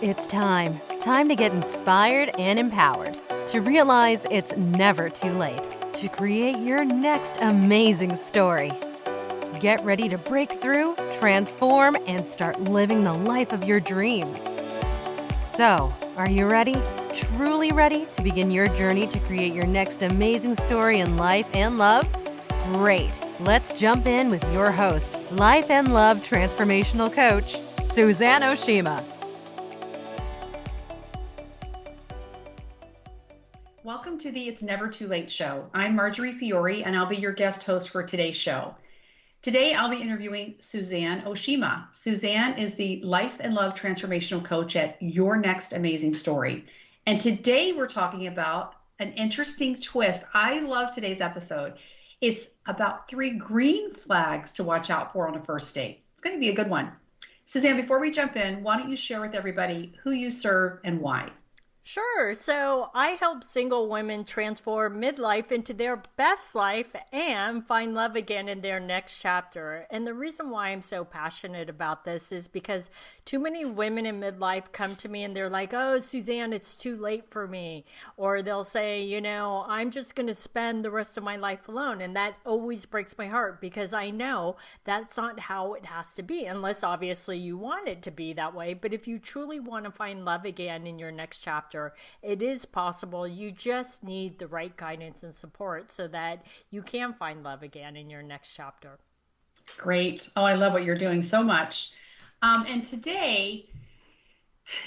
It's time. Time to get inspired and empowered. To realize it's never too late to create your next amazing story. Get ready to break through, transform, and start living the life of your dreams. So, are you ready? Truly ready to begin your journey to create your next amazing story in life and love? Great. Let's jump in with your host, Life and Love Transformational Coach, Suzanne Oshima. Welcome to the It's Never Too Late show. I'm Marjorie Fiore, and I'll be your guest host for today's show. Today, I'll be interviewing Suzanne Oshima. Suzanne is the Life and Love Transformational Coach at Your Next Amazing Story. And today, we're talking about an interesting twist. I love today's episode. It's about 3 green flags to watch out for on a first date. It's going to be a good one. Suzanne, before we jump in, why don't you share with everybody who you serve and why? Sure. So I help single women transform midlife into their best life and find love again in their next chapter. And the reason why I'm so passionate about this is because too many women in midlife come to me and they're like, oh, Suzanne, it's too late for me. Or they'll say, I'm just going to spend the rest of my life alone. And that always breaks my heart because I know that's not how it has to be, unless obviously you want it to be that way. But if you truly want to find love again in your next chapter, it is possible. You just need the right guidance and support so that you can find love again in your next chapter. Great. Oh, I love what you're doing so much. And today,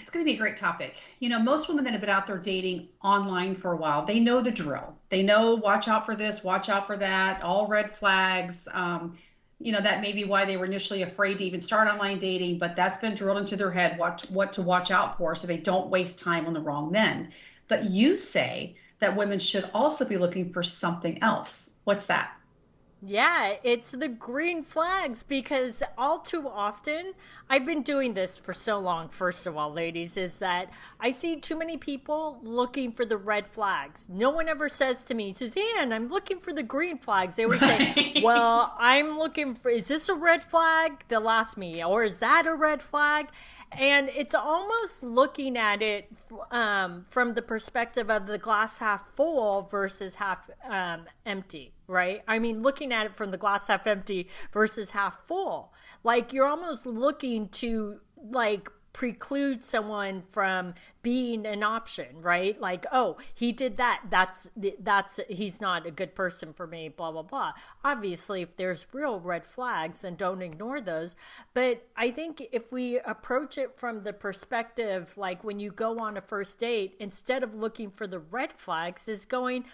it's going to be a great topic. Most women that have been out there dating online for a while, they know the drill. They know, watch out for this, watch out for that, all red flags. That may be why they were initially afraid to even start online dating, but that's been drilled into their head what to watch out for so they don't waste time on the wrong men. But you say that women should also be looking for something else. What's that? Yeah, it's the green flags, because all too often, I've been doing this for so long, first of all, ladies, is that I see too many people looking for the red flags. No one ever says to me, Suzanne, I'm looking for the green flags. They always say, well, I'm looking for, is this a red flag? They'll ask me, or is that a red flag? And it's almost looking at it from the perspective of the glass half full versus half empty, right? I mean, looking at it from the glass half empty versus half full. Like, you're almost looking to, preclude someone from being an option, right? Like, oh, he did that. That's he's not a good person for me, blah, blah, blah. Obviously, if there's real red flags, then don't ignore those. But I think if we approach it from the perspective, like when you go on a first date, instead of looking for the red flags, is going,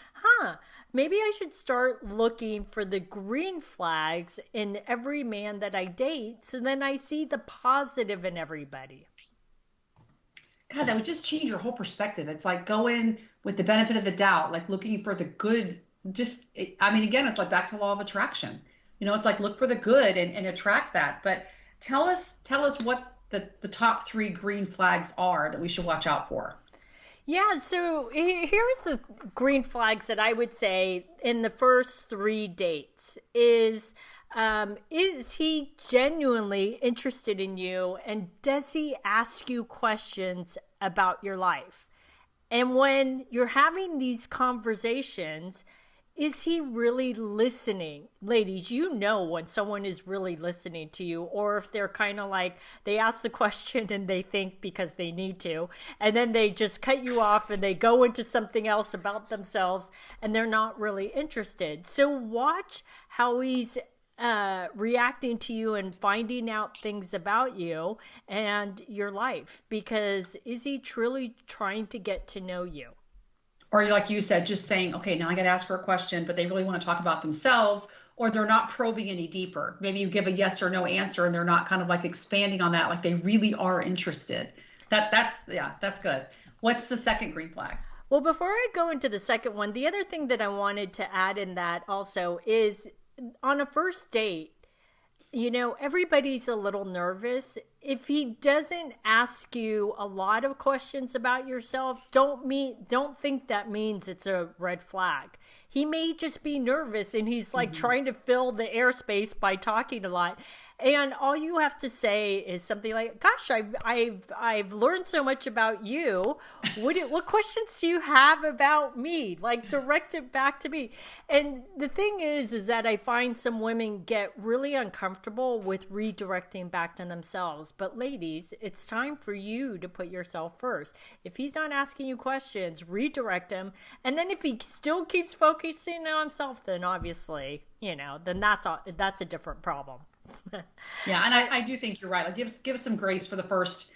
maybe I should start looking for the green flags in every man that I date, so then I see the positive in everybody. God, that would just change your whole perspective. It's like going with the benefit of the doubt, like looking for the good. Again, it's like back to law of attraction. It's like look for the good and attract that. But tell us what the top 3 green flags are that we should watch out for. Yeah, so here's the green flags that I would say in the first 3 dates is he genuinely interested in you, and does he ask you questions about your life? And when you're having these conversations, is he really listening? Ladies, when someone is really listening to you, or if they're kind of like, they ask the question and they think because they need to, and then they just cut you off and they go into something else about themselves and they're not really interested. So watch how he's reacting to you and finding out things about you and your life, because is he truly trying to get to know you? Or like you said, just saying, okay, now I got to ask her a question, but they really want to talk about themselves, or they're not probing any deeper. Maybe you give a yes or no answer and they're not kind of like expanding on that, like they really are interested. That's good. What's the second green flag? Well, before I go into the second one, the other thing that I wanted to add in that also is on a first date, everybody's a little nervous. If he doesn't ask you a lot of questions about yourself, don't think that means it's a red flag. He may just be nervous and he's trying to fill the airspace by talking a lot. And all you have to say is something like, "Gosh, I've learned so much about you. What questions do you have about me?" Like, direct it back to me. And the thing is that I find some women get really uncomfortable with redirecting back to themselves. But ladies, it's time for you to put yourself first. If he's not asking you questions, redirect him. And then if he still keeps focusing on himself, then obviously, then that's a different problem. Yeah, and I do think you're right. Like, give some grace for the first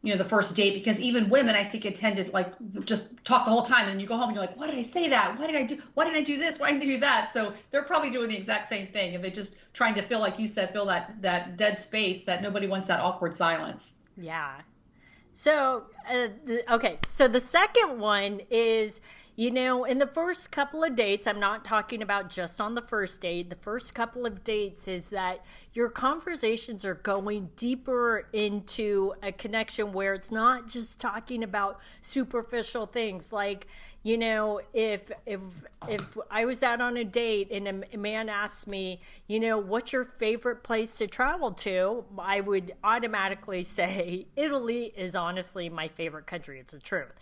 date, because even women, I think, tend to like just talk the whole time, and you go home and you're like, why did I say that? Why did I do? Why did I do this? Why did I do that? So they're probably doing the exact same thing, and they're just trying to feel, like you said, fill that dead space that nobody wants, that awkward silence. Yeah. So, okay. So the second one is, in the first couple of dates, I'm not talking about just on the first date. The first couple of dates is that your conversations are going deeper into a connection where it's not just talking about superficial things. Like, if I was out on a date and a man asked me, what's your favorite place to travel to? I would automatically say Italy is honestly my favorite country. It's the truth.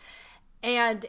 And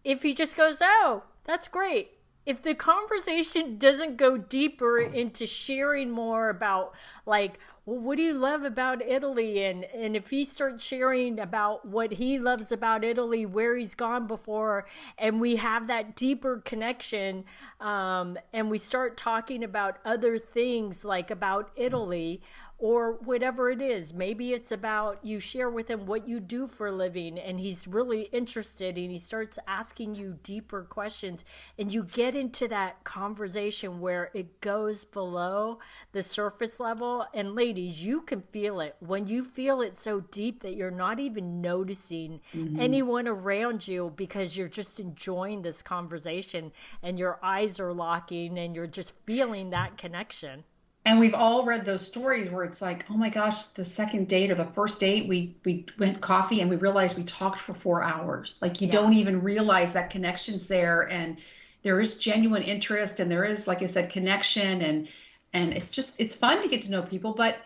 if he just goes, "Oh, that's great." If the conversation doesn't go deeper into sharing more about, like, well, what do you love about Italy? And if he starts sharing about what he loves about Italy, where he's gone before, and we have that deeper connection, and we start talking about other things like about Italy, or whatever it is. Maybe it's about, you share with him what you do for a living and he's really interested and he starts asking you deeper questions, and you get into that conversation where it goes below the surface level. And ladies, you can feel it when you feel it so deep that you're not even noticing anyone around you, because you're just enjoying this conversation and your eyes are locking and you're just feeling that connection. And we've all read those stories where it's like, oh my gosh, the second date or the first date, we went coffee and we realized we talked for 4 hours. Like, you don't even realize that connection's there, and there is genuine interest, and there is, like I said, connection, and it's fun to get to know people. But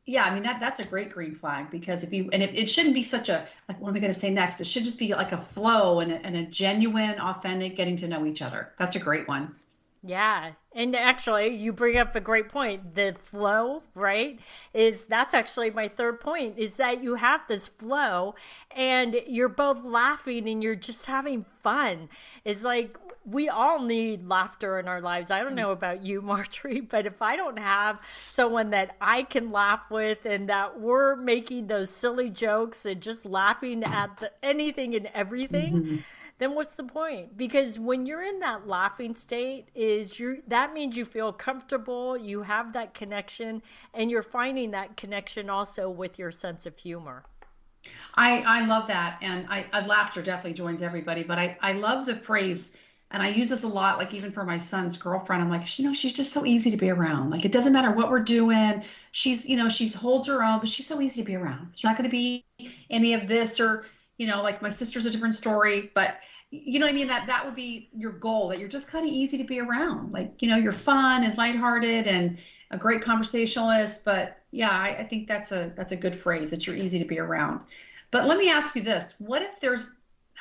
yeah, I mean, that's a great green flag, because it shouldn't be such a, like, what am I going to say next? It should just be like a flow and a genuine, authentic getting to know each other. That's a great one. Yeah. And actually, you bring up a great point. The flow, right? That's actually my third point, is that you have this flow and you're both laughing and you're just having fun. It's like, we all need laughter in our lives. I don't know about you, Marjorie, but if I don't have someone that I can laugh with and that we're making those silly jokes and just laughing at anything and everything, then what's the point? Because when you're in that laughing state, that means you feel comfortable, you have that connection, and you're finding that connection also with your sense of humor. I love that. And laughter definitely joins everybody. But I love the phrase, and I use this a lot, like even for my son's girlfriend. I'm like, she's just so easy to be around. Like, it doesn't matter what we're doing. She's holds her own, but she's so easy to be around. It's not going to be any of this, or like my sister's a different story, but you know what I mean? That would be your goal, that you're just kind of easy to be around. Like, you're fun and lighthearted and a great conversationalist. But yeah, I think that's a good phrase, that you're easy to be around. But let me ask you this. What if there's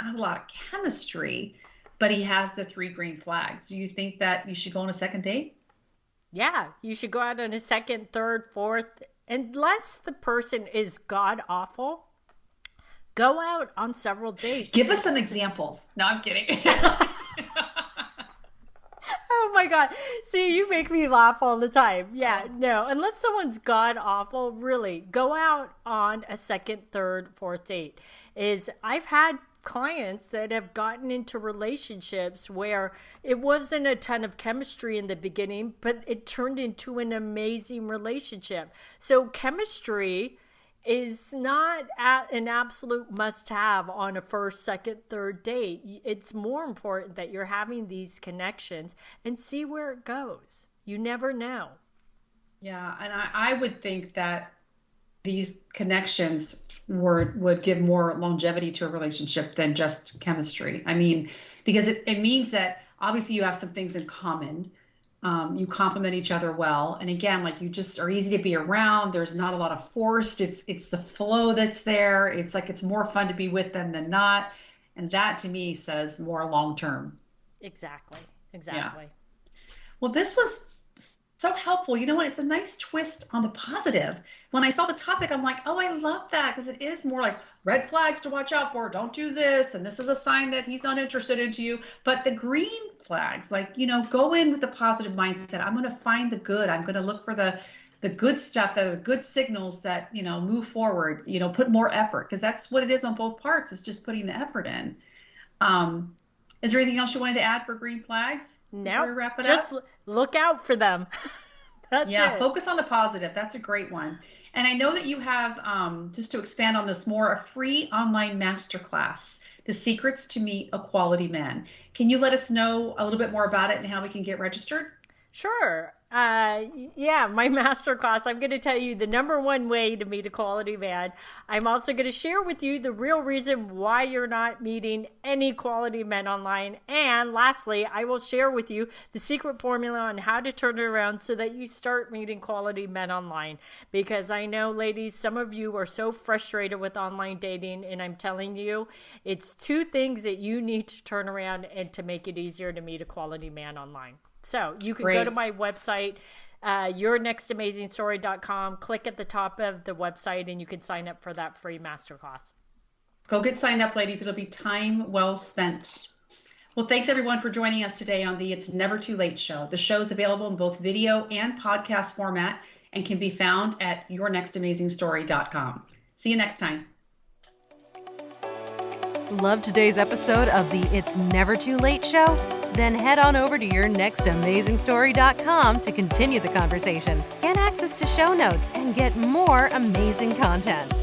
not a lot of chemistry, but he has the 3 green flags? Do you think that you should go on a second date? Yeah, you should go out on a second, third, fourth, unless the person is god awful. Go out on several dates. Give us some examples. No, I'm kidding. Oh my God. See, you make me laugh all the time. Yeah, no, unless someone's god awful, really, go out on a second, third, fourth date. I've had clients that have gotten into relationships where it wasn't a ton of chemistry in the beginning, but it turned into an amazing relationship. So chemistry is not an absolute must-have on a first, second, third date. It's more important that you're having these connections and see where it goes. You never know. Yeah, and I would think that these connections would give more longevity to a relationship than just chemistry. I mean, because it means that obviously you have some things in common, You complement each other well. And again, like you just are easy to be around. There's not a lot of forced. It's the flow that's there. It's like it's more fun to be with them than not. And that to me says more long term. Exactly. Yeah. Well, this was so helpful. You know what? It's a nice twist on the positive. When I saw the topic, I'm like, oh, I love that, because it is more like red flags to watch out for. Don't do this. And this is a sign that he's not interested into you. But the green flags, like, you know, go in with a positive mindset. I'm going to find the good. I'm going to look for the good stuff, the good signals that, you know, move forward, you know, put more effort, because that's what it is on both parts. It's just putting the effort in. Is there anything else you wanted to add for green flags? No, just look out for them. That's it. Focus on the positive. That's a great one. And I know that you have, just to expand on this more, a free online masterclass, The Secrets to Meet a Quality Man. Can you let us know a little bit more about it and how we can get registered? Sure. My masterclass, I'm going to tell you the number one way to meet a quality man. I'm also going to share with you the real reason why you're not meeting any quality men online. And lastly, I will share with you the secret formula on how to turn it around so that you start meeting quality men online. Because I know, ladies, some of you are so frustrated with online dating, and I'm telling you, it's two things that you need to turn around and to make it easier to meet a quality man online. So you can go to my website, yournextamazingstory.com, click at the top of the website, and you can sign up for that free masterclass. Go get signed up, ladies. It'll be time well spent. Well, thanks everyone for joining us today on the It's Never Too Late show. The show is available in both video and podcast format and can be found at yournextamazingstory.com. See you next time. Love today's episode of the It's Never Too Late show? Then head on over to yournextamazingstory.com to continue the conversation, get access to show notes, and get more amazing content.